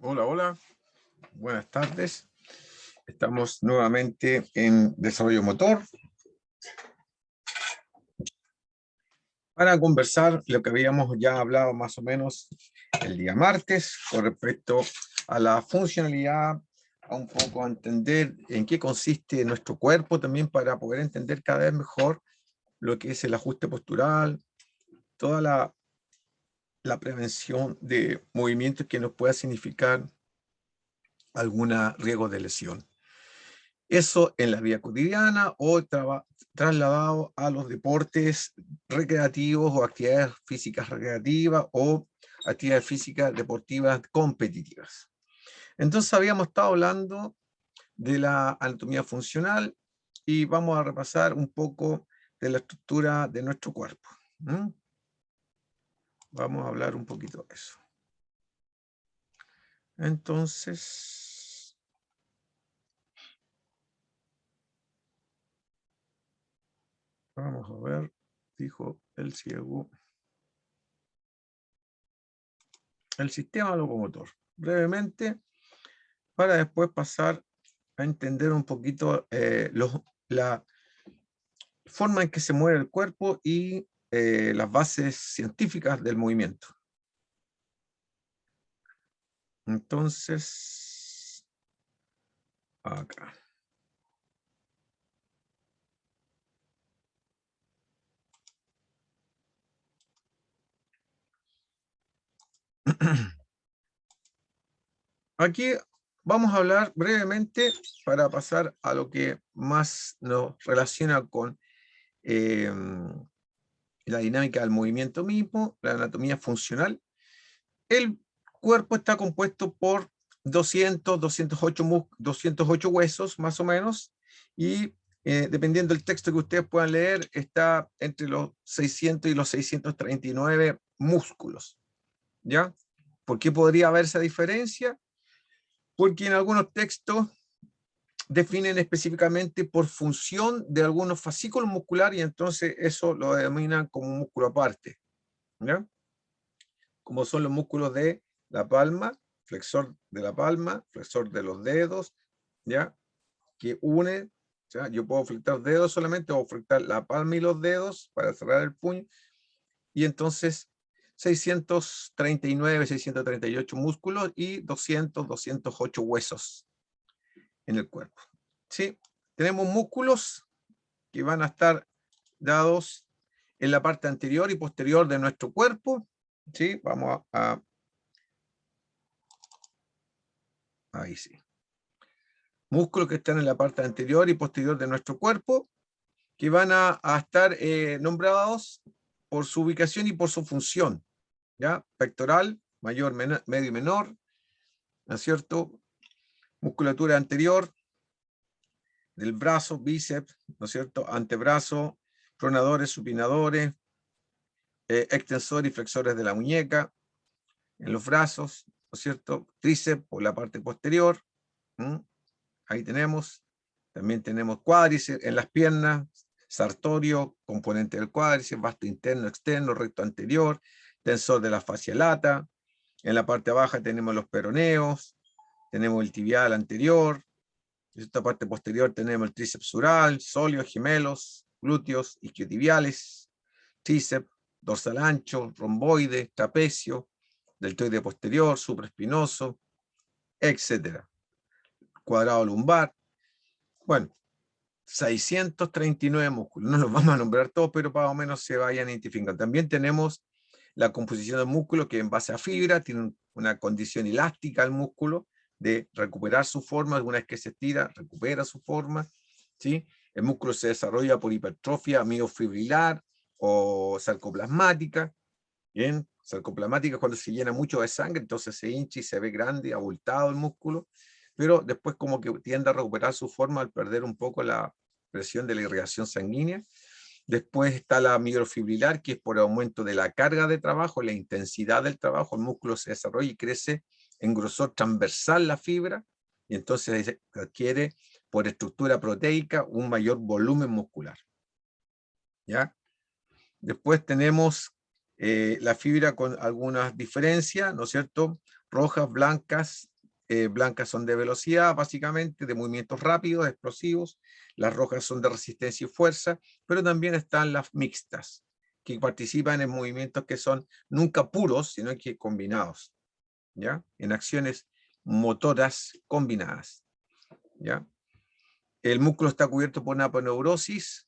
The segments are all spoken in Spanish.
Hola, hola, buenas tardes. Estamos nuevamente en desarrollo motor para conversar lo que habíamos ya hablado más o menos el día martes con respecto a la funcionalidad, a un poco a entender en qué consiste nuestro cuerpo también para poder entender cada vez mejor lo que es el ajuste postural, toda la prevención de movimientos que nos pueda significar algún riesgo de lesión. Eso en la vida cotidiana o trasladado a los deportes recreativos o actividades físicas recreativas o actividades físicas deportivas competitivas. Entonces habíamos estado hablando de la anatomía funcional y vamos a repasar un poco de la estructura de nuestro cuerpo. Vamos a hablar un poquito de eso. Entonces, vamos a ver, dijo el ciego. El sistema locomotor, brevemente, para después pasar a entender un poquito la forma en que se mueve el cuerpo y las bases científicas del movimiento. Entonces, acá. Aquí vamos a hablar brevemente para pasar a lo que más nos relaciona con la dinámica del movimiento mismo, la anatomía funcional. El cuerpo está compuesto por 208 huesos, más o menos, y dependiendo del texto que ustedes puedan leer, está entre los 600 y los 639 músculos, ¿ya? ¿Por qué podría haber esa diferencia? Porque en algunos textos definen específicamente por función de algunos fascículos musculares y entonces eso lo denominan como un músculo aparte, ¿ya? Como son los músculos de la palma, flexor de la palma, flexor de los dedos, ¿ya? Que une, ¿ya? Yo puedo flectar dedos solamente, o flectar la palma y los dedos para cerrar el puño, y entonces 639, 638 músculos y 208 huesos en el cuerpo. ¿Sí? Tenemos músculos que van a estar dados en la parte anterior y posterior de nuestro cuerpo. ¿Sí? Vamos ahí sí. Músculos que están en la parte anterior y posterior de nuestro cuerpo, que van a estar nombrados por su ubicación y por su función, ¿ya? Pectoral, mayor, medio y menor, ¿no es cierto? Musculatura anterior del brazo, bíceps, ¿no es cierto? Antebrazo, pronadores, supinadores, extensores y flexores de la muñeca, en los brazos, ¿no es cierto? Tríceps por la parte posterior, ahí tenemos. También tenemos cuádriceps en las piernas, sartorio, componente del cuádriceps, vasto interno, externo, recto anterior, tensor de la fascia lata. En la parte baja tenemos los peroneos, tenemos el tibial anterior. En esta parte posterior tenemos el tríceps sural, sóleos, gemelos, glúteos, isquiotibiales, tríceps, dorsal ancho, romboide, trapecio, deltoide posterior, supraespinoso, etc. Cuadrado lumbar. Bueno, 639 músculos, no los vamos a nombrar todos, pero más o menos se vayan identificando. También tenemos la composición del músculo, que en base a fibra tiene una condición elástica al músculo, de recuperar su forma. Alguna vez que se estira, recupera su forma, ¿sí? El músculo se desarrolla por hipertrofia miofibrilar o sarcoplasmática. Bien, sarcoplasmática es cuando se llena mucho de sangre, entonces se hincha y se ve grande, abultado el músculo, pero después como que tiende a recuperar su forma al perder un poco la presión de la irrigación sanguínea. Después está la miofibrilar, que es por aumento de la carga de trabajo, la intensidad del trabajo, el músculo se desarrolla y crece en grosor transversal la fibra, y entonces adquiere por estructura proteica un mayor volumen muscular. ¿Ya? Después tenemos la fibra con algunas diferencias, ¿no es cierto? rojas, blancas. Blancas son de velocidad, básicamente, de movimientos rápidos, explosivos. Las rojas son de resistencia y fuerza, pero también están las mixtas, que participan en movimientos que son nunca puros, sino que combinados, ¿ya? En acciones motoras combinadas, ¿ya? El músculo está cubierto por una aponeurosis,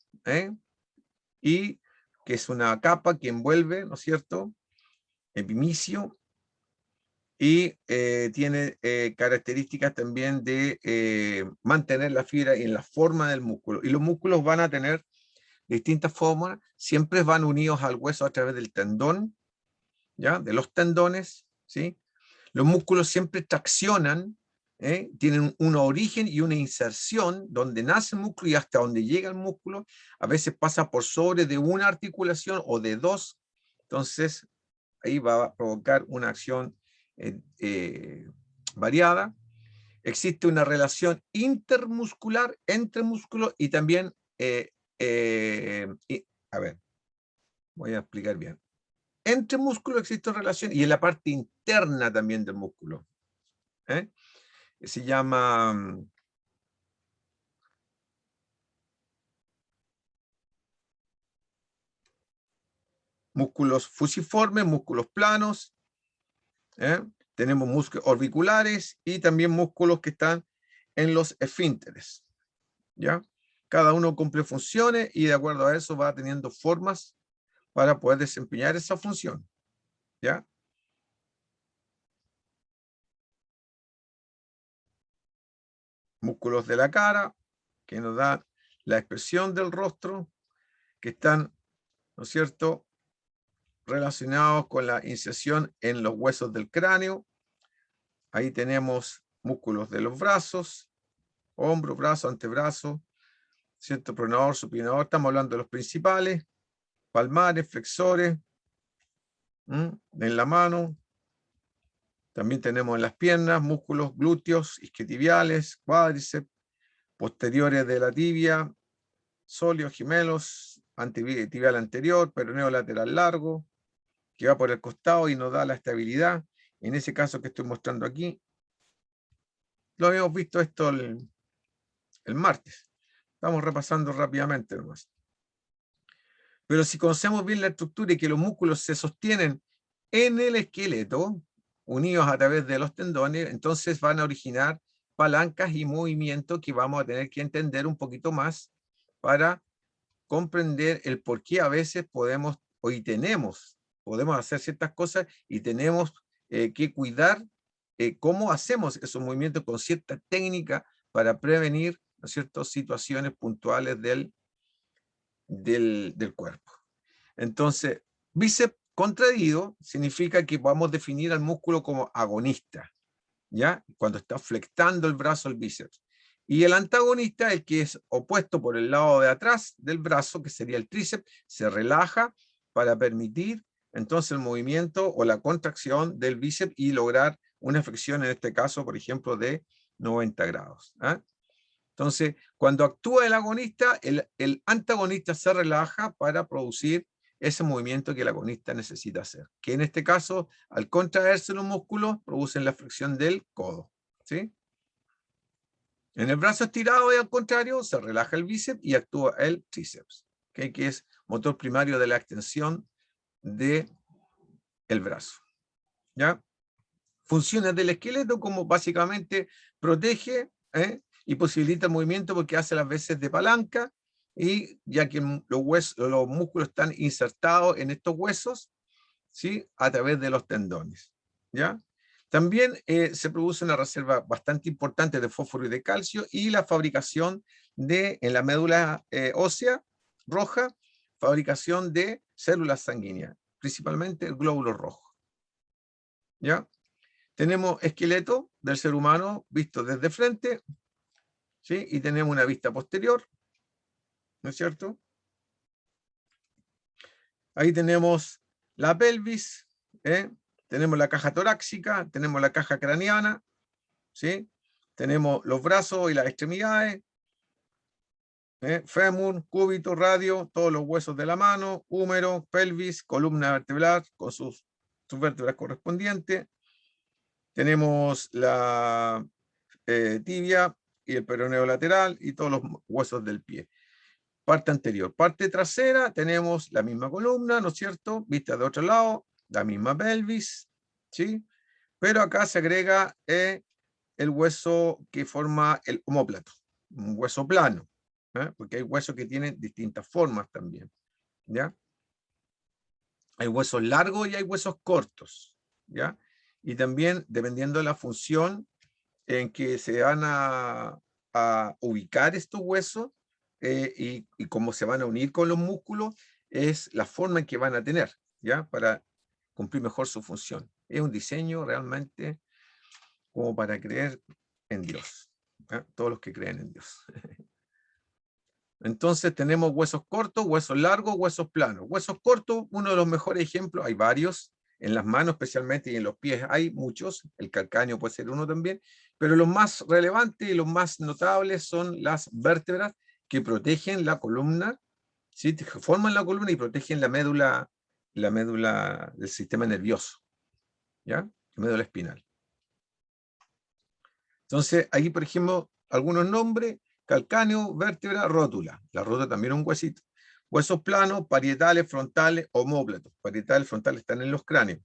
y que es una capa que envuelve, ¿no es cierto?, epimicio, y tiene características también de mantener la fibra en la forma del músculo. Y los músculos van a tener distintas formas, siempre van unidos al hueso a través del tendón, ¿ya? De los tendones, ¿sí? Los músculos siempre traccionan, tienen un origen y una inserción donde nace el músculo y hasta donde llega el músculo. A veces pasa por sobre de una articulación o de dos. Entonces, ahí va a provocar una acción variada. Existe una relación intermuscular entre músculos y también, a ver, voy a explicar bien. Entre músculos existe una relación y en la parte interna también del músculo. Se llama músculos fusiformes, músculos planos. Tenemos músculos orbiculares y también músculos que están en los esfínteres, ¿ya? Cada uno cumple funciones y de acuerdo a eso va teniendo formas para poder desempeñar esa función, ¿ya? Músculos de la cara, que nos dan la expresión del rostro, que están, ¿no es cierto?, relacionados con la inserción en los huesos del cráneo. Ahí tenemos músculos de los brazos, hombro, brazo, antebrazo, ¿cierto?, pronador, supinador, estamos hablando de los principales, palmares, flexores, en la mano. También tenemos en las piernas músculos glúteos, isquiotibiales, cuádriceps, posteriores de la tibia, sóleos, gemelos, tibial anterior, peroneo lateral largo, que va por el costado y nos da la estabilidad. En ese caso que estoy mostrando aquí, lo habíamos visto esto el martes. Estamos repasando rápidamente nomás. Pero si conocemos bien la estructura y que los músculos se sostienen en el esqueleto, unidos a través de los tendones, entonces van a originar palancas y movimientos que vamos a tener que entender un poquito más para comprender el por qué a veces podemos hacer ciertas cosas y tenemos que cuidar cómo hacemos esos movimientos con cierta técnica para prevenir, ¿no es cierto?, situaciones puntuales del cuerpo. Entonces, bíceps contraído significa que vamos a definir al músculo como agonista, ¿ya? Cuando está flectando el brazo el bíceps. Y el antagonista, el que es opuesto por el lado de atrás del brazo, que sería el tríceps, se relaja para permitir entonces el movimiento o la contracción del bíceps y lograr una flexión, en este caso, por ejemplo, de 90 grados. Entonces, cuando actúa el agonista, el antagonista se relaja para producir ese movimiento que el agonista necesita hacer, que en este caso, al contraerse los músculos, producen la flexión del codo, ¿sí? En el brazo estirado y al contrario, se relaja el bíceps y actúa el tríceps, ¿okay?, que es motor primario de la extensión del brazo, ¿ya? Funciones del esqueleto como básicamente protege y posibilita el movimiento porque hace las veces de palanca, y ya que los músculos están insertados en estos huesos, ¿sí?, a través de los tendones, ¿ya? También se produce una reserva bastante importante de fósforo y de calcio y la fabricación en la médula ósea roja, fabricación de células sanguíneas, principalmente el glóbulo rojo, ¿ya? Tenemos esqueleto del ser humano visto desde frente, ¿sí?, y tenemos una vista posterior, ¿no es cierto? Ahí tenemos la pelvis, tenemos la caja torácica, tenemos la caja craneana, ¿sí? Tenemos los brazos y las extremidades, fémur, cúbito, radio, todos los huesos de la mano, húmero, pelvis, columna vertebral con sus vértebras correspondientes. Tenemos la tibia y el peroneo lateral y todos los huesos del pie. Parte anterior. Parte trasera, tenemos la misma columna, ¿no es cierto? Vista de otro lado, la misma pelvis, ¿sí? Pero acá se agrega el hueso que forma el omóplato, un hueso plano, porque hay huesos que tienen distintas formas también, ¿ya? Hay huesos largos y hay huesos cortos, ¿ya? Y también, dependiendo de la función en que se van a ubicar estos huesos y cómo se van a unir con los músculos, es la forma en que van a tener, ¿ya? Para cumplir mejor su función. Es un diseño realmente como para creer en Dios, ¿ya? Todos los que creen en Dios. Entonces tenemos huesos cortos, huesos largos, huesos planos. Huesos cortos, uno de los mejores ejemplos, hay varios, en las manos especialmente y en los pies hay muchos, el calcáneo puede ser uno también, pero los más relevantes y los más notables son las vértebras que protegen la columna, ¿sí? Forman la columna y protegen la médula del sistema nervioso, ¿ya? La médula espinal. Entonces, ahí, por ejemplo, algunos nombres: calcáneo, vértebra, rótula. La rótula también es un huesito. Huesos planos, parietales, frontales, omóplatos. Parietales, frontales están en los cráneos.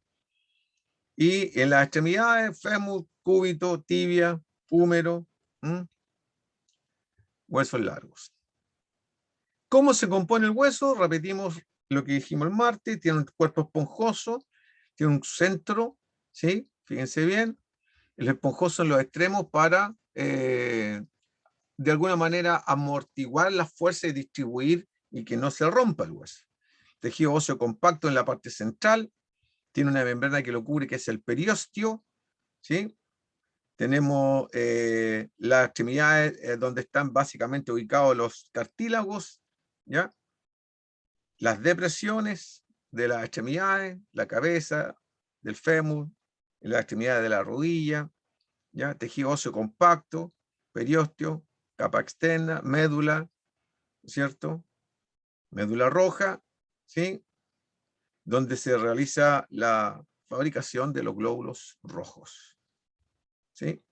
Y en las extremidades, fémur, cúbito, tibia, húmero, huesos largos. ¿Cómo se compone el hueso? Repetimos lo que dijimos el martes: tiene un cuerpo esponjoso, tiene un centro, ¿sí? Fíjense bien, el esponjoso en los extremos para de alguna manera amortiguar la fuerza y distribuir y que no se rompa el hueso. Tejido óseo compacto en la parte central, tiene una membrana que lo cubre, que es el periósteo, ¿sí? Tenemos las extremidades donde están básicamente ubicados los cartílagos, ¿ya? Las depresiones de las extremidades, la cabeza, del fémur, las extremidades de la rodilla, ¿ya? Tejido óseo compacto, periósteo, capa externa, médula, ¿cierto? Médula roja, ¿sí? Donde se realiza la fabricación de los glóbulos rojos, ¿sí?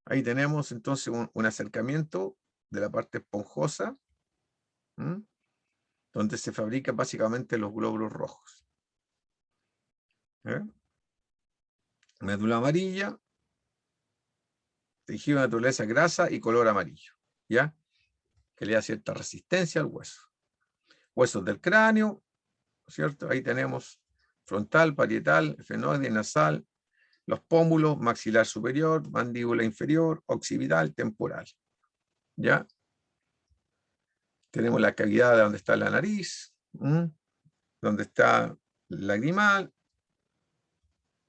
Ahí tenemos entonces un acercamiento de la parte esponjosa, ¿m? Donde se fabrican básicamente los glóbulos rojos. Médula amarilla, tejido de naturaleza grasa y color amarillo, ¿ya? Que le da cierta resistencia al hueso. Huesos del cráneo, ¿cierto? Ahí tenemos frontal, parietal, efenoide, nasal, los pómulos, maxilar superior, mandíbula inferior, occipital, temporal, ¿ya? Tenemos la cavidad de donde está la nariz, donde está el lagrimal,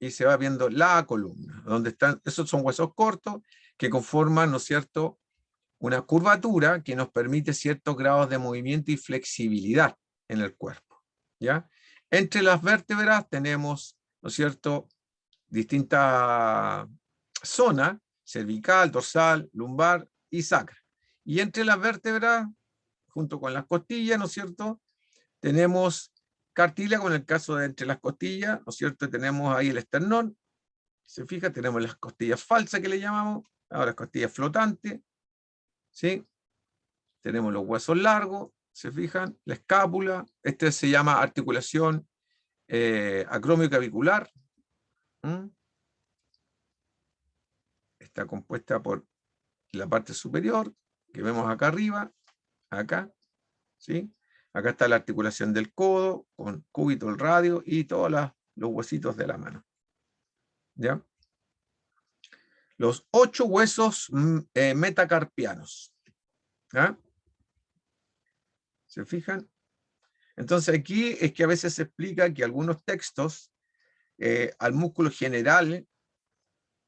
y se va viendo la columna, donde están, esos son huesos cortos que conforman, ¿no es cierto?, una curvatura que nos permite ciertos grados de movimiento y flexibilidad en el cuerpo, ¿ya? Entre las vértebras tenemos, ¿no es cierto?, distintas zonas: cervical, dorsal, lumbar y sacra. Y entre las vértebras, junto con las costillas, ¿no es cierto?, tenemos cartílago en el caso de entre las costillas, ¿no es cierto? Tenemos ahí el esternón, se fija, tenemos las costillas falsas que le llamamos, ahora las costillas flotantes, ¿sí? Tenemos los huesos largos, se fijan, la escápula, este se llama articulación acromioclavicular, está compuesta por la parte superior, que vemos acá arriba, acá, ¿sí? Acá está la articulación del codo, con cúbito, el radio y todos los huesitos de la mano, ¿ya? Los 8 huesos metacarpianos, ¿ya? ¿Se fijan? Entonces aquí es que a veces se explica que algunos textos al músculo general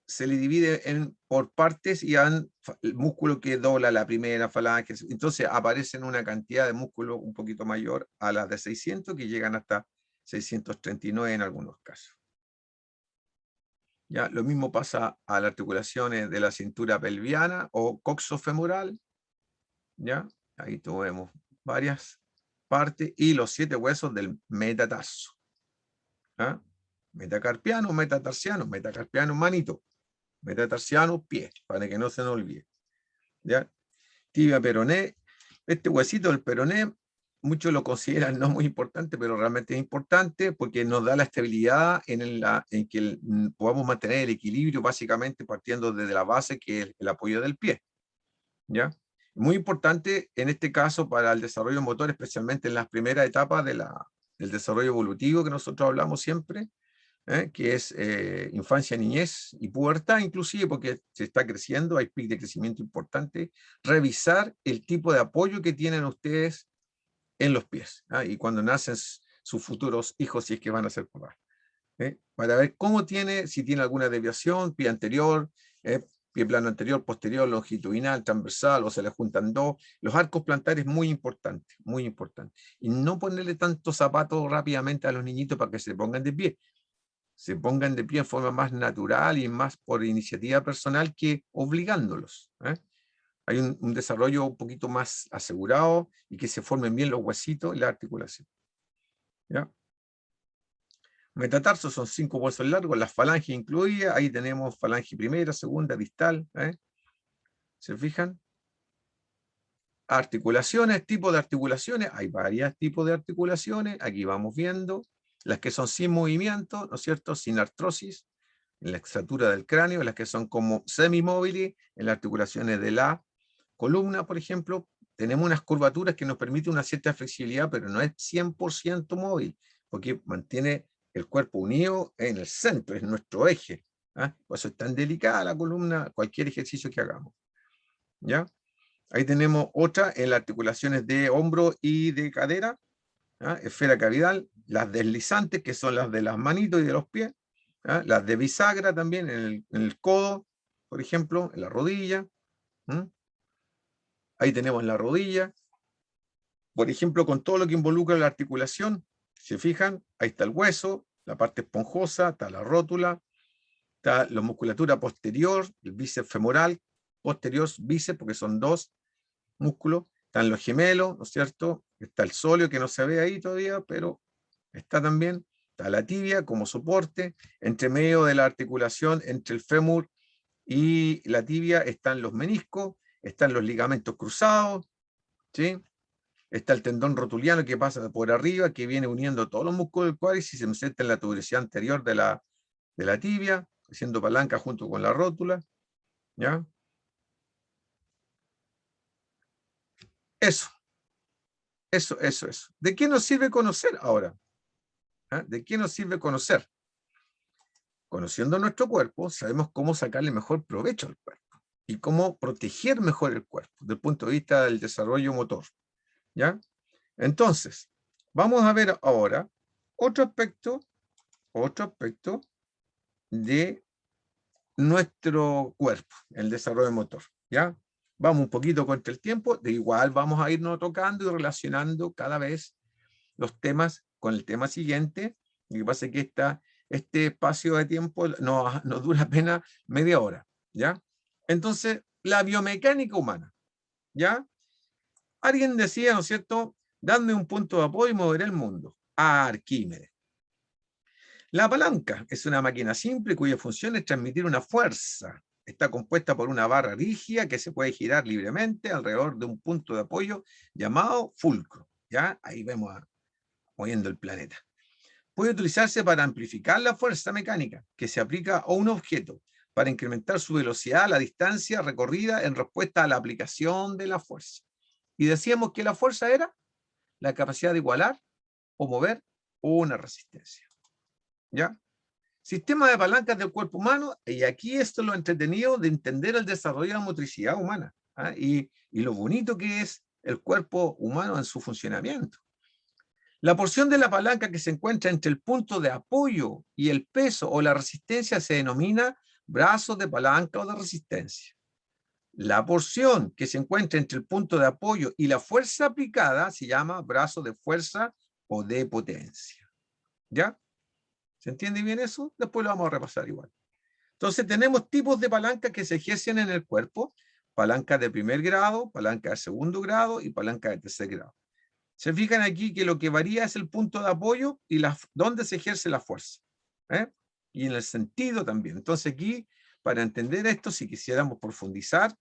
se le divide por partes y el músculo que dobla la primera falange. Entonces aparecen una cantidad de músculos un poquito mayor a las de 600, que llegan hasta 639 en algunos casos. ¿Ya? Lo mismo pasa a las articulaciones de la cintura pelviana o coxofemoral, ¿ya? Ahí tenemos varias partes, y los 7 huesos del metatarso, ¿ya? Metacarpiano, metatarsiano, metacarpiano, manito. Metatarsiano, pie, para que no se nos olvide. ¿Ya? Tibia, peroné. Este huesito del peroné, muchos lo consideran no muy importante, pero realmente es importante porque nos da la estabilidad en que podamos mantener el equilibrio, básicamente partiendo desde la base, que es el apoyo del pie. ¿Ya? Muy importante en este caso para el desarrollo motor, especialmente en las primeras etapas del desarrollo evolutivo que nosotros hablamos siempre, que es infancia, niñez y pubertad inclusive, porque se está creciendo, hay pic de crecimiento importante, revisar el tipo de apoyo que tienen ustedes en los pies, y cuando nacen sus futuros hijos, si es que van a ser papás, para ver cómo tiene, si tiene alguna desviación, pie anterior, pie plano anterior, posterior, longitudinal, transversal, o se le juntan dos. Los arcos plantares muy importante, muy importante. Y no ponerle tantos zapatos rápidamente a los niñitos para que se pongan de pie. Se pongan de pie en forma más natural y más por iniciativa personal que obligándolos. Hay un desarrollo un poquito más asegurado y que se formen bien los huesitos y la articulación. ¿Ya? Metatarsos son 5 huesos largos, las falanges incluidas, ahí tenemos falange primera, segunda, distal. ¿Se fijan? Articulaciones, tipo de articulaciones, hay varios tipos de articulaciones, aquí vamos viendo, las que son sin movimiento, ¿no es cierto?, sin artrosis, en la estructura del cráneo, las que son como semimóviles, en las articulaciones de la columna, por ejemplo, tenemos unas curvaturas que nos permiten una cierta flexibilidad, pero no es 100% móvil, porque mantiene el cuerpo unido en el centro, es nuestro eje. Por eso es tan delicada la columna, cualquier ejercicio que hagamos. ¿Ya? Ahí tenemos otra en las articulaciones de hombro y de cadera, esfera cavidal, las deslizantes, que son las de las manitos y de los pies, las de bisagra también en el codo, por ejemplo, en la rodilla. Ahí tenemos la rodilla, por ejemplo, con todo lo que involucra la articulación. ¿Se fijan? Ahí está el hueso, la parte esponjosa, está la rótula, está la musculatura posterior, el bíceps femoral, posterior bíceps, porque son dos músculos, están los gemelos, ¿no es cierto? Está el sóleo, que no se ve ahí todavía, pero está también. Está la tibia como soporte, entre medio de la articulación entre el fémur y la tibia están los meniscos, están los ligamentos cruzados, ¿sí? Está el tendón rotuliano que pasa por arriba, que viene uniendo todos los músculos del cuádriceps y se inserta en la tuberosidad anterior de la tibia, haciendo palanca junto con la rótula. ¿Ya? Eso. ¿De qué nos sirve conocer ahora? ¿De qué nos sirve conocer? Conociendo nuestro cuerpo, sabemos cómo sacarle mejor provecho al cuerpo y cómo proteger mejor el cuerpo desde el punto de vista del desarrollo motor. ¿Ya? Entonces, vamos a ver ahora otro aspecto de nuestro cuerpo, el desarrollo motor. ¿Ya? Vamos un poquito contra el tiempo, de igual vamos a irnos tocando y relacionando cada vez los temas con el tema siguiente. Lo que pasa es que este espacio de tiempo nos dura apenas media hora. ¿Ya? Entonces, la biomecánica humana. ¿Ya? Alguien decía, ¿no es cierto?, dadme un punto de apoyo y moveré el mundo. Arquímedes. La palanca es una máquina simple cuya función es transmitir una fuerza. Está compuesta por una barra rígida que se puede girar libremente alrededor de un punto de apoyo llamado fulcro. ¿Ya? Ahí vemos moviendo el planeta. Puede utilizarse para amplificar la fuerza mecánica que se aplica a un objeto, para incrementar su velocidad a la distancia recorrida en respuesta a la aplicación de la fuerza. Y decíamos que la fuerza era la capacidad de igualar o mover una resistencia. ¿Ya? Sistema de palancas del cuerpo humano, y aquí esto es lo entretenido de entender el desarrollo de la motricidad humana, y lo bonito que es el cuerpo humano en su funcionamiento. La porción de la palanca que se encuentra entre el punto de apoyo y el peso o la resistencia se denomina brazo de palanca o de resistencia. La porción que se encuentra entre el punto de apoyo y la fuerza aplicada se llama brazo de fuerza o de potencia. ¿Ya? ¿Se entiende bien eso? Después lo vamos a repasar igual. Entonces tenemos tipos de palancas que se ejercen en el cuerpo: palanca de primer grado, palanca de segundo grado y palanca de tercer grado. Se fijan aquí que lo que varía es el punto de apoyo y dónde se ejerce la fuerza. ¿eh? Y en el sentido también. Entonces aquí, para entender esto, si quisiéramos profundizar,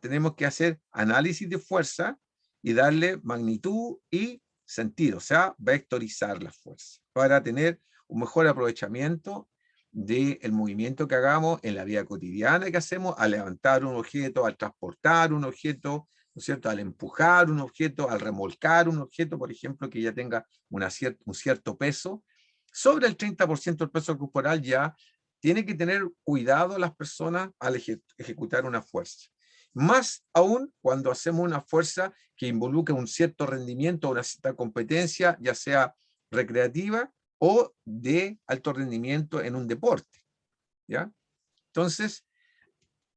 tenemos que hacer análisis de fuerza y darle magnitud y sentido, o sea, vectorizar la fuerza para tener un mejor aprovechamiento del movimiento que hagamos en la vida cotidiana que hacemos al levantar un objeto, al transportar un objeto, ¿no es cierto?, al empujar un objeto, al remolcar un objeto, por ejemplo, que ya tenga un cierto peso. Sobre el 30% del peso corporal ya tiene que tener cuidado las personas al ejecutar una fuerza. Más aún cuando hacemos una fuerza que involucra un cierto rendimiento, una cierta competencia, ya sea recreativa o de alto rendimiento en un deporte, ¿ya? Entonces,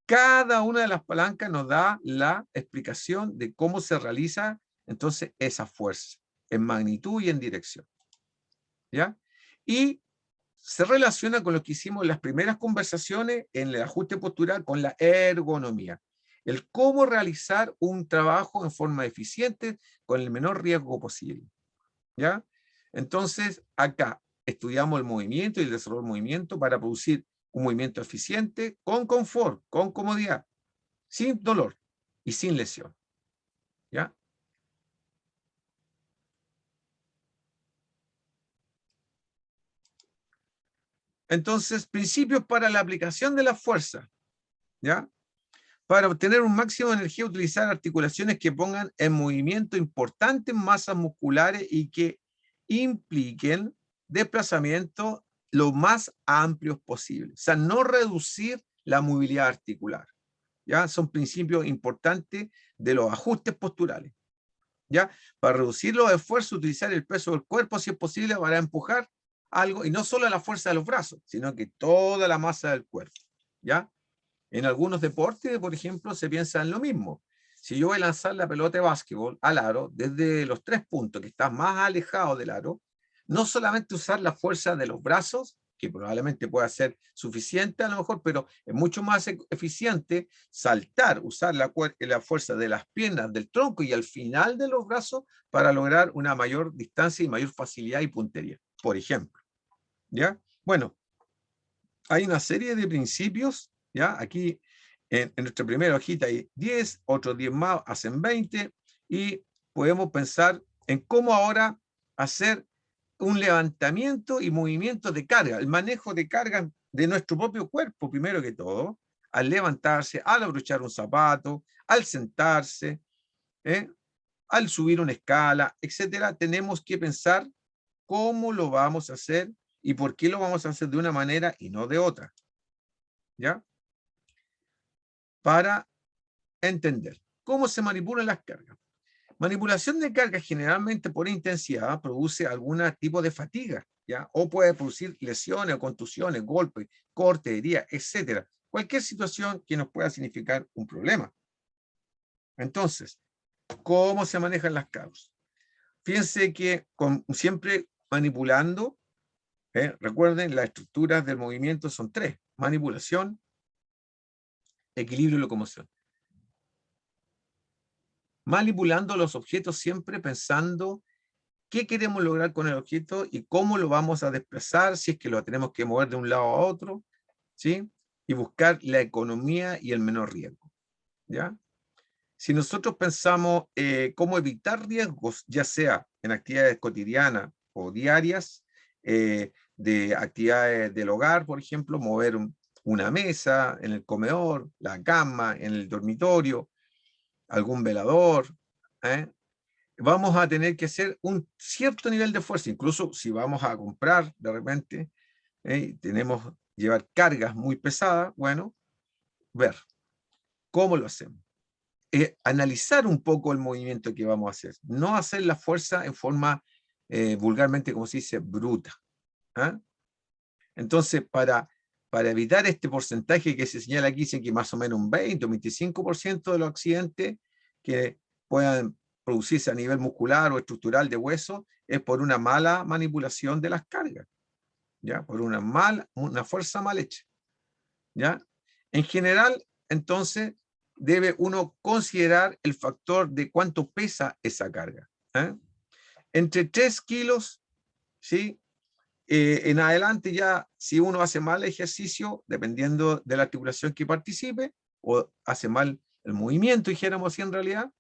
cada una de las palancas nos da la explicación de cómo se realiza entonces esa fuerza, en magnitud y en dirección, ¿ya? Y se relaciona con lo que hicimos en las primeras conversaciones en el ajuste postural con la ergonomía. El cómo realizar un trabajo en forma eficiente con el menor riesgo posible, ¿ya? Entonces, acá estudiamos el movimiento y el desarrollo del movimiento para producir un movimiento eficiente, con confort, con comodidad, sin dolor y sin lesión, ¿ya? Entonces, principios para la aplicación de la fuerza, ¿ya? Para obtener un máximo de energía, utilizar articulaciones que pongan en movimiento importantes masas musculares y que impliquen desplazamiento lo más amplios posible. O sea, no reducir la movilidad articular. ¿Ya? Son principios importantes de los ajustes posturales. ¿Ya? Para reducir los esfuerzos, utilizar el peso del cuerpo, si es posible, para empujar algo, y no solo la fuerza de los brazos, sino que toda la masa del cuerpo. ¿Ya? En algunos deportes, por ejemplo, se piensa en lo mismo. Si yo voy a lanzar la pelota de básquetbol al aro, desde los 3 puntos, que está más alejado del aro, no solamente usar la fuerza de los brazos, que probablemente pueda ser suficiente a lo mejor, pero es mucho más eficiente saltar, usar la fuerza de las piernas, del tronco y al final de los brazos para lograr una mayor distancia y mayor facilidad y puntería, por ejemplo. ¿Ya? Bueno, hay una serie de principios, ¿ya? Aquí en nuestra primera hojita hay 10, otros 10 más hacen 20, y podemos pensar en cómo ahora hacer un levantamiento y movimiento de carga, el manejo de carga de nuestro propio cuerpo, primero que todo, al levantarse, al abrochar un zapato, al sentarse, ¿eh? Al subir una escala, etcétera. Tenemos que pensar cómo lo vamos a hacer y por qué lo vamos a hacer de una manera y no de otra, ¿ya? Para entender cómo se manipulan las cargas. Manipulación de cargas generalmente por intensidad produce algún tipo de fatiga, ¿ya? O puede producir lesiones o contusiones, golpes, cortes, heridas, etcétera. Cualquier situación que nos pueda significar un problema. Entonces, ¿cómo se manejan las cargas? Fíjense que siempre manipulando, recuerden, las estructuras del movimiento son 3: manipulación, equilibrio y locomoción. Manipulando los objetos siempre pensando qué queremos lograr con el objeto y cómo lo vamos a desplazar, si es que lo tenemos que mover de un lado a otro, ¿sí? Y buscar la economía y el menor riesgo, ¿ya? Si nosotros pensamos cómo evitar riesgos, ya sea en actividades cotidianas o diarias, de actividades del hogar, por ejemplo, mover una mesa en el comedor, la cama, en el dormitorio, algún velador, ¿eh? Vamos a tener que hacer un cierto nivel de fuerza, incluso si vamos a comprar de repente, tenemos llevar cargas muy pesadas, bueno, ver cómo lo hacemos. Analizar un poco el movimiento que vamos a hacer, no hacer la fuerza en forma vulgarmente, como se dice, bruta. ¿Ah? Entonces, para evitar este porcentaje que se señala aquí, dice que más o menos un 20 o 25% de los accidentes que puedan producirse a nivel muscular o estructural de hueso es por una mala manipulación de las cargas, ¿ya? Por una fuerza mal hecha, ¿ya? En general, entonces, debe uno considerar el factor de cuánto pesa esa carga, ¿eh? Entre 3 kilos, ¿sí? En adelante ya, si uno hace mal el ejercicio, dependiendo de la articulación que participe, o hace mal el movimiento, dijéramos así en realidad,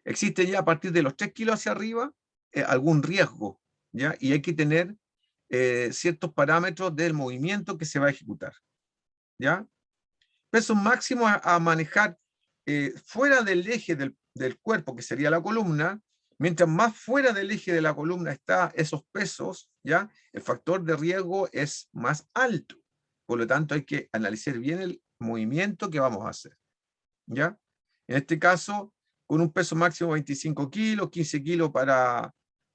existe ya a partir de los 3 kilos hacia arriba algún riesgo, ¿ya? Y hay que tener ciertos parámetros del movimiento que se va a ejecutar, ¿ya? Pesos máximos a manejar fuera del eje del cuerpo, que sería la columna. Mientras más fuera del eje de la columna está esos pesos, ¿ya? El factor de riesgo es más alto. Por lo tanto, hay que analizar bien el movimiento que vamos a hacer, ¿ya? En este caso, con un peso máximo de 25 kilos, 15 kilos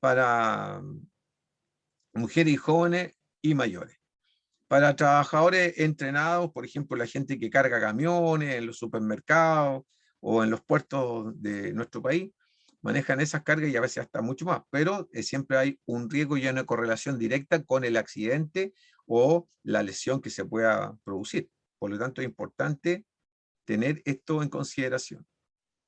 para mujeres y jóvenes y mayores. Para trabajadores entrenados, por ejemplo, la gente que carga camiones en los supermercados o en los puertos de nuestro país, manejan esas cargas y a veces hasta mucho más, pero siempre hay un riesgo y una correlación directa con el accidente o la lesión que se pueda producir. Por lo tanto, es importante tener esto en consideración,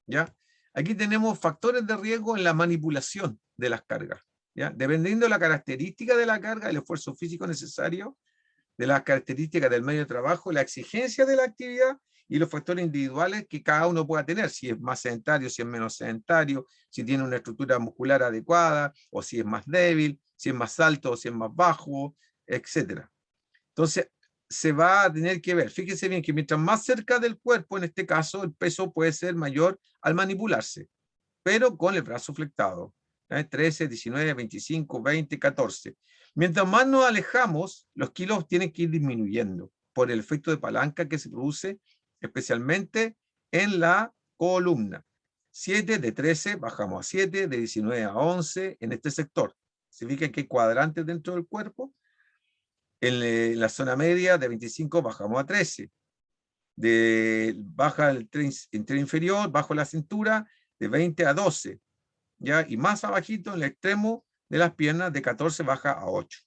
¿ya? Aquí tenemos factores de riesgo en la manipulación de las cargas, ¿ya? Dependiendo de la característica de la carga, el esfuerzo físico necesario, de las características del medio de trabajo, la exigencia de la actividad y los factores individuales que cada uno pueda tener, si es más sedentario, si es menos sedentario, si tiene una estructura muscular adecuada, o si es más débil, si es más alto o si es más bajo, etc. Entonces, se va a tener que ver. Fíjense bien que mientras más cerca del cuerpo, en este caso, el peso puede ser mayor al manipularse, pero con el brazo flectado. 13, 19, 25, 20, 14. Mientras más nos alejamos, los kilos tienen que ir disminuyendo por el efecto de palanca que se produce especialmente en la columna. 7 de 13 bajamos a 7, de 19 a 11 en este sector. Se fijan que hay cuadrantes dentro del cuerpo. En la zona media de 25 bajamos a 13. Baja el tren inferior, bajo la cintura, de 20 a 12. ¿Ya? Y más abajito, en el extremo de las piernas, de 14 baja a 8.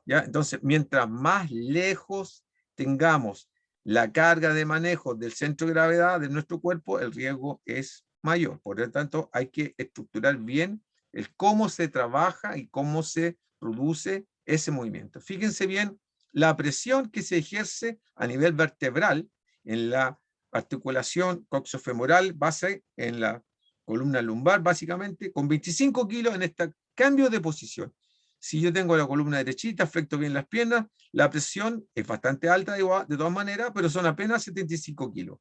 ¿Ya? Entonces, mientras más lejos tengamos la carga de manejo del centro de gravedad de nuestro cuerpo, el riesgo es mayor. Por lo tanto, hay que estructurar bien el cómo se trabaja y cómo se produce ese movimiento. Fíjense bien la presión que se ejerce a nivel vertebral en la articulación coxofemoral, base en la columna lumbar, básicamente, con 25 kilos en este cambio de posición. Si yo tengo la columna derechita, flecto bien las piernas, la presión es bastante alta de todas maneras, pero son apenas 75 kilos.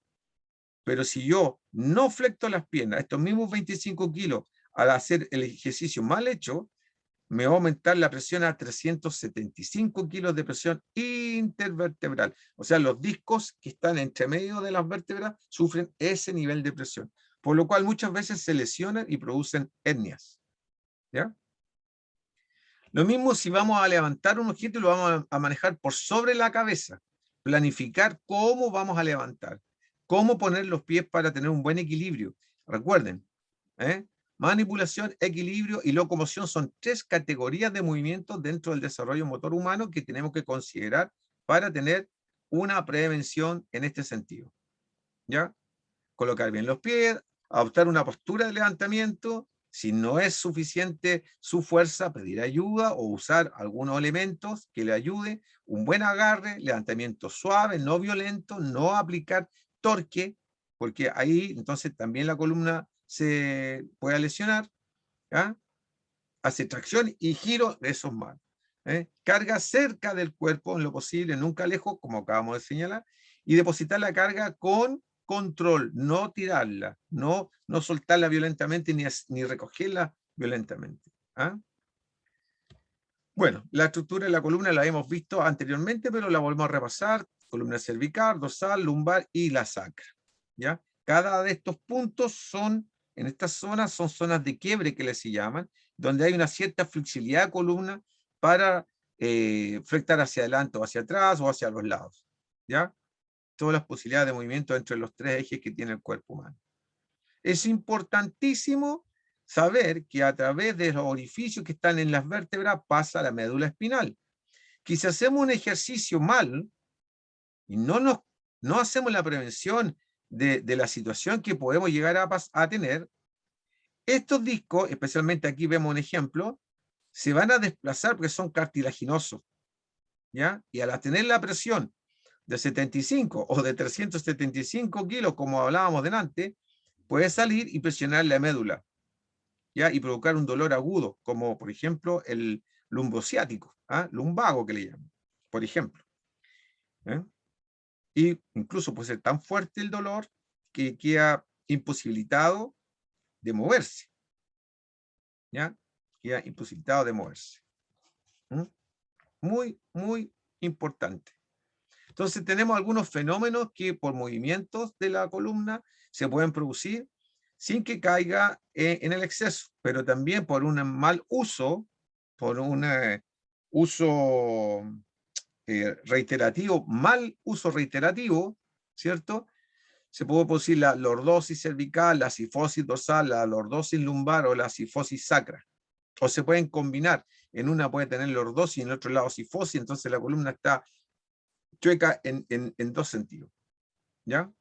Pero si yo no flecto las piernas, estos mismos 25 kilos, al hacer el ejercicio mal hecho, me va a aumentar la presión a 375 kilos de presión intervertebral. O sea, los discos que están entre medio de las vértebras sufren ese nivel de presión, por lo cual muchas veces se lesionan y producen hernias. ¿Ya? Lo mismo si vamos a levantar un objeto y lo vamos a manejar por sobre la cabeza. Planificar cómo vamos a levantar, cómo poner los pies para tener un buen equilibrio. Recuerden, manipulación, equilibrio y locomoción son 3 categorías de movimientos dentro del desarrollo motor humano que tenemos que considerar para tener una prevención en este sentido. ¿Ya? Colocar bien los pies, adoptar una postura de levantamiento. Si no es suficiente su fuerza, pedir ayuda o usar algunos elementos que le ayude. Un buen agarre, levantamiento suave, no violento, no aplicar torque, porque ahí entonces también la columna se puede lesionar. ¿Ya? Hace tracción y giro de esos manos. Carga cerca del cuerpo en lo posible, nunca lejos, como acabamos de señalar, y depositar la carga con control, no tirarla, no soltarla violentamente ni recogerla violentamente. ¿Ah? Bueno, la estructura de la columna la hemos visto anteriormente, pero la volvemos a repasar. Columna cervical, dorsal, lumbar y la sacra. ¿Ya? Cada de estos puntos en estas zonas, son zonas de quiebre que les llaman, donde hay una cierta flexibilidad de columna para flectar hacia adelante o hacia atrás o hacia los lados. ¿Ya? Todas las posibilidades de movimiento entre los 3 ejes que tiene el cuerpo humano. Es importantísimo saber que a través de los orificios que están en las vértebras pasa la médula espinal. Que si hacemos un ejercicio mal y no hacemos la prevención de la situación que podemos llegar a tener, estos discos, especialmente aquí vemos un ejemplo, se van a desplazar porque son cartilaginosos, ¿ya? Y al tener la presión de 75 o de 375 kilos, como hablábamos delante, puede salir y presionar la médula, ¿ya? Y provocar un dolor agudo, como por ejemplo el lumbociático, ¿ah? Lumbago que le llaman, por ejemplo. ¿Eh? Y incluso puede ser tan fuerte el dolor que queda imposibilitado de moverse, ¿ya? Queda imposibilitado de moverse. ¿Mm? Muy, muy importante. Entonces tenemos algunos fenómenos que por movimientos de la columna se pueden producir sin que caiga en el exceso, pero también por un mal uso, por un uso reiterativo, mal uso reiterativo, ¿cierto? Se puede producir la lordosis cervical, la cifosis dorsal, la lordosis lumbar o la cifosis sacra. O se pueden combinar. En una puede tener lordosis y en el otro lado cifosis, entonces la columna está chueca en dos sentidos. ¿Ya?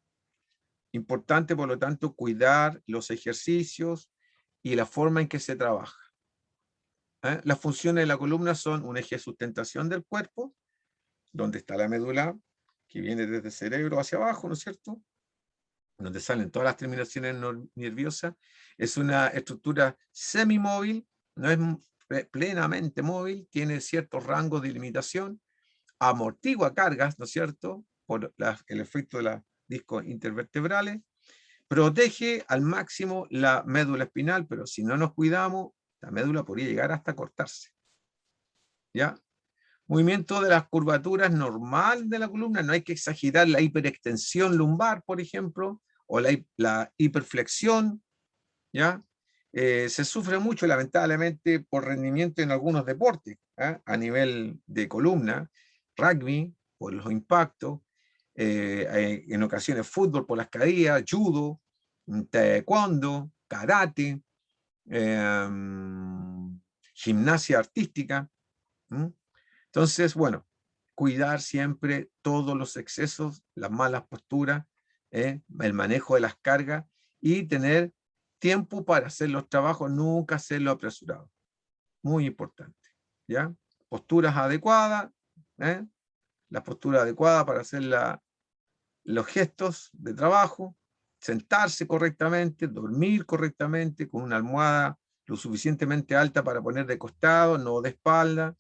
Importante, por lo tanto, cuidar los ejercicios y la forma en que se trabaja. Las funciones de la columna son un eje de sustentación del cuerpo, donde está la médula, que viene desde el cerebro hacia abajo, ¿no es cierto? Donde salen todas las terminaciones nerviosas. Es una estructura semimóvil, no es plenamente móvil, tiene ciertos rangos de limitación, amortigua cargas, ¿no es cierto?, por el efecto de los discos intervertebrales, protege al máximo la médula espinal, pero si no nos cuidamos, la médula podría llegar hasta cortarse. ¿Ya? Movimiento de las curvaturas normal de la columna, no hay que exagerar la hiperextensión lumbar, por ejemplo, o la hiperflexión, ¿ya? Se sufre mucho, lamentablemente, por rendimiento en algunos deportes, ¿eh? A nivel de columna, rugby, por los impactos, en ocasiones fútbol por las caídas, judo, taekwondo, karate, gimnasia artística. Entonces, bueno, cuidar siempre todos los excesos, las malas posturas, el manejo de las cargas y tener tiempo para hacer los trabajos, nunca hacerlo apresurado. Muy importante, ¿ya? Posturas adecuadas, la postura adecuada para hacer los gestos de trabajo, sentarse correctamente, dormir correctamente, con una almohada lo suficientemente alta para poner de costado, no de espalda,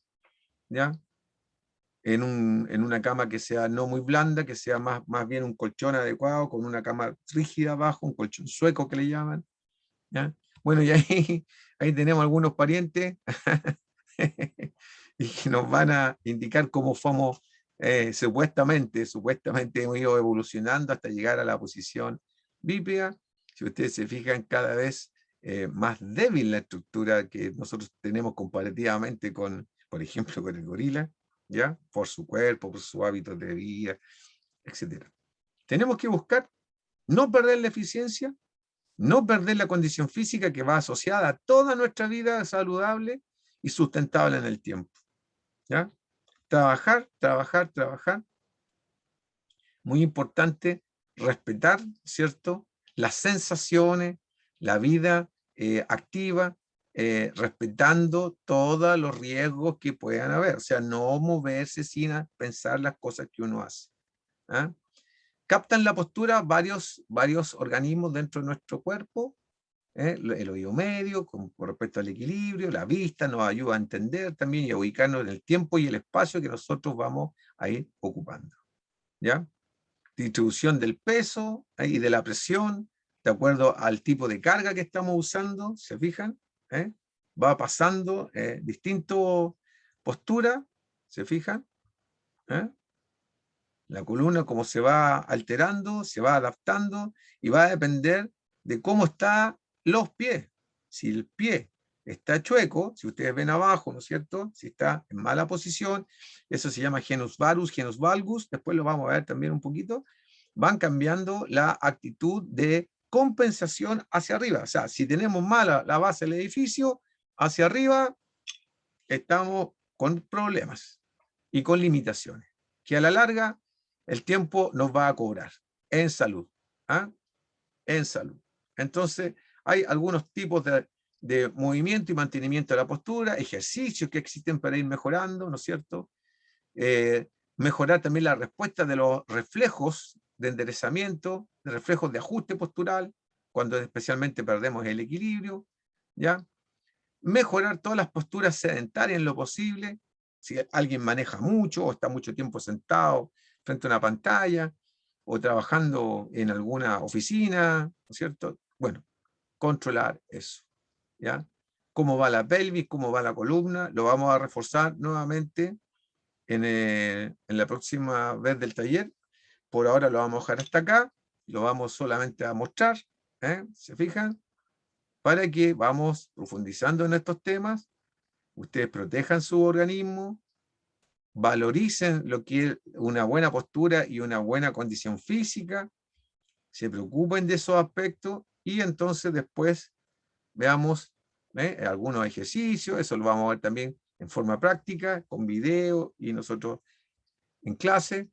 ¿ya? En una cama que sea no muy blanda, que sea más bien un colchón adecuado, con una cama rígida abajo, un colchón sueco que le llaman, ¿ya? Bueno, y ahí tenemos algunos parientes y que nos van a indicar cómo fuimos, supuestamente hemos ido evolucionando hasta llegar a la posición bípeda. Si ustedes se fijan, cada vez más débil la estructura que nosotros tenemos comparativamente con, por ejemplo, con el gorila, ¿ya? Por su cuerpo, por sus hábitos de vida, etc. Tenemos que buscar no perder la eficiencia, no perder la condición física que va asociada a toda nuestra vida saludable y sustentable en el tiempo. ¿Ya? Trabajar, trabajar, trabajar. Muy importante respetar, ¿cierto?, las sensaciones, la vida activa, respetando todos los riesgos que puedan haber. O sea, no moverse sin pensar las cosas que uno hace. ¿Ah? Captan la postura varios organismos dentro de nuestro cuerpo. El oído medio, con respecto al equilibrio, la vista nos ayuda a entender también y a ubicarnos en el tiempo y el espacio que nosotros vamos a ir ocupando. ¿Ya? Distribución del peso y de la presión, de acuerdo al tipo de carga que estamos usando, ¿se fijan? Va pasando distintas posturas, ¿se fijan? La columna, como se va alterando, se va adaptando y va a depender de cómo están los pies. Si el pie está chueco, si ustedes ven abajo, ¿no es cierto? Si está en mala posición, eso se llama genus varus, genus valgus, después lo vamos a ver también un poquito, van cambiando la actitud de compensación hacia arriba. O sea, si tenemos mala la base del edificio, hacia arriba estamos con problemas y con limitaciones, que a la larga el tiempo nos va a cobrar en salud. ¿Ah? En salud. Entonces, hay algunos tipos de movimiento y mantenimiento de la postura, ejercicios que existen para ir mejorando, ¿no es cierto? Mejorar también la respuesta de los reflejos de enderezamiento, de reflejos de ajuste postural, cuando especialmente perdemos el equilibrio, ¿ya? Mejorar todas las posturas sedentarias en lo posible, si alguien maneja mucho o está mucho tiempo sentado frente a una pantalla o trabajando en alguna oficina, ¿no es cierto? Bueno, controlar eso, ¿ya? Cómo va la pelvis, cómo va la columna, lo vamos a reforzar nuevamente en la próxima vez del taller. Por ahora lo vamos a dejar hasta acá, lo vamos solamente a mostrar, ¿se fijan? Para que vamos profundizando en estos temas, ustedes protejan su organismo, valoricen lo que es una buena postura y una buena condición física, se preocupen de esos aspectos y entonces después veamos algunos ejercicios, eso lo vamos a ver también en forma práctica, con video y nosotros en clase,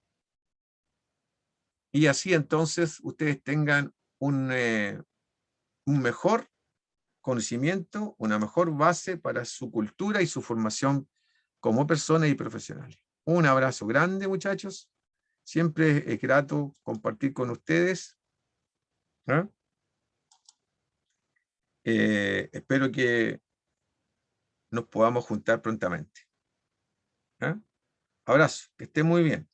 y así entonces ustedes tengan un mejor conocimiento, una mejor base para su cultura y su formación como personas y profesionales. Un abrazo grande, muchachos. Siempre es grato compartir con ustedes. ¿eh? Espero que nos podamos juntar prontamente. ¿eh? Abrazo, que estén muy bien.